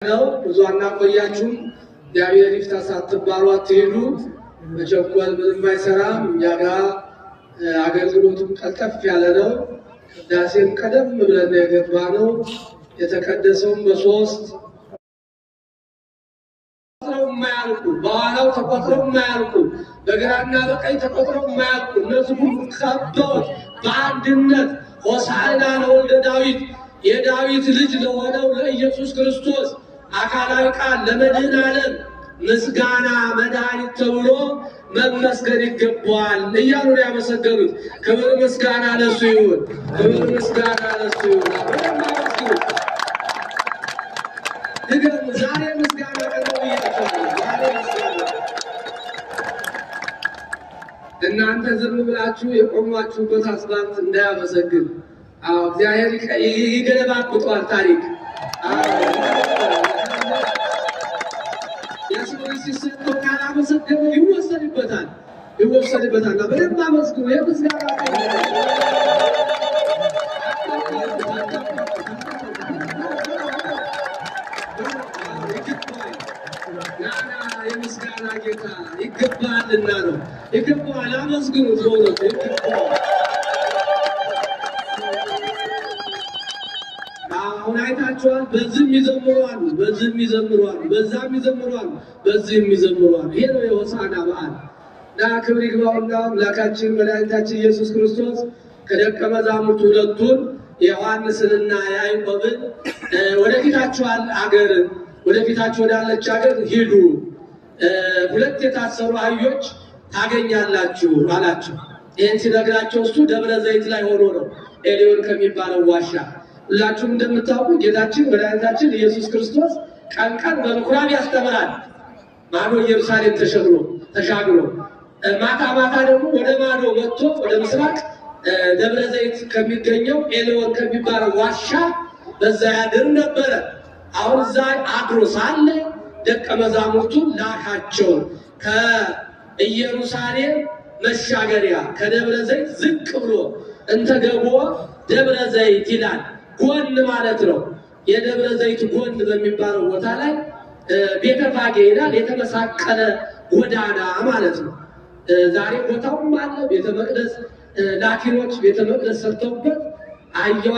ነው ብዙ አናቆያችሁም እግዚአብሔር ይፍታ ሳትባሉ አትሄዱ መቸኮል ምንም አይሰራም እኛ ጋር አገልግሎቱም ቀልጠፍ ያለ ነው ቅዳሴም ቀደም ብለን የገባነው የተቀደሰውም በሶስት ማያልቁ በኋላው ተቆጥረው ማያልቁ በግራና በቀኝ ተቆጥረው ማያልቁ እነዚህ ሁሉ ከበው በአንድነት ሆሳዕና ለወልደ ዳዊት የዳዊት ልጅ ለሆነው ለኢየሱስ ክርስቶስ አካላዊ ቃል ለመድኃኔ ዓለም ምስጋና መድኃኒት ተብሎ መመስገን ይገባዋል እያሉ ያመሰገኑት። ክብር ምስጋና ለሱ ይሁን፣ ክብር ምስጋና ለሱ ይሁን። ዛሬ ምስጋና ቀረብ እያቸዋል። እናንተ ዝም ብላችሁ የቆማችሁበት አስባት እንዳያመሰግን እግዚአብሔር ይገለባብጧል ታሪክ። የሰው ሲሰጠው ካላመሰገነ ይወሰድበታል። በደንብ አመስግኑ። የምስጋና የምስጋና ጌታ ይገባልና ነው። ይገባዋል። አመስግኑት በእውነቱ ይገባዋል። አሁን አይታችኋል። በዚህም ይዘምራሉ፣ በዚህም ይዘምራሉ፣ በዛም ይዘምራሉ፣ በዚህም ይዘምራሉ። ይሄ ነው የሆሳዕና በዓል። ክብር ይግባውና አምላካችን መድኃኒታችን ኢየሱስ ክርስቶስ ከደቀ መዛሙርቱ ሁለቱን ዮሐንስንና ያዕቆብን ወደፊታችኋል አገር ወደፊታችሁ ወዳለች አገር ሂዱ፣ ሁለት የታሰሩ አህዮች ታገኛላችሁ አላቸው። ይህን ሲነግራቸው እሱ ደብረ ዘይት ላይ ሆኖ ነው ኤሊዮን ከሚባለው ዋሻ። ሁላችሁም እንደምታውቁ ጌታችን መድኃኒታችን ኢየሱስ ክርስቶስ ቀን ቀን በምኩራብ ያስተምራል፣ ማዶ ኢየሩሳሌም ተሻግሮ ማታ ማታ ደግሞ ወደ ማዶ መጥቶ ወደ ምስራቅ ደብረ ዘይት ከሚገኘው ኤሊዮን ከሚባለው ዋሻ በዛ ያድር ነበረ። አሁን እዛ አድሮ ሳለ ደቀ መዛሙርቱን ላካቸው። ከኢየሩሳሌም መሻገሪያ ከደብረ ዘይት ዝቅ ብሎ እንተገቦ ደብረ ዘይት ይላል። ጎን ማለት ነው። የደብረ ዘይት ጎን በሚባለው ቦታ ላይ ቤተፋጌ ይላል። የተመሳቀለ ጎዳና ማለት ነው። ዛሬ ቦታውም አለ። ቤተ መቅደስ ላኪኖች ቤተ መቅደስ ሰርተውበት አህያዋ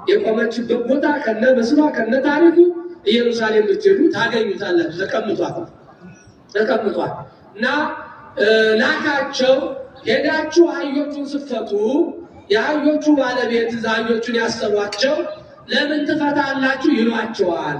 የቆመችበት ቦታ ከነ መስሏ ከነ ታሪኩ ኢየሩሳሌም ብትሄዱ ታገኙታላችሁ። ተቀምጧል እና ላካቸው። ሄዳችሁ አህዮቹን ስትፈቱ የአህዮቹ ባለቤት አህዮቹን ያሰሯቸው ለምን ትፈታላችሁ ይሏቸዋል።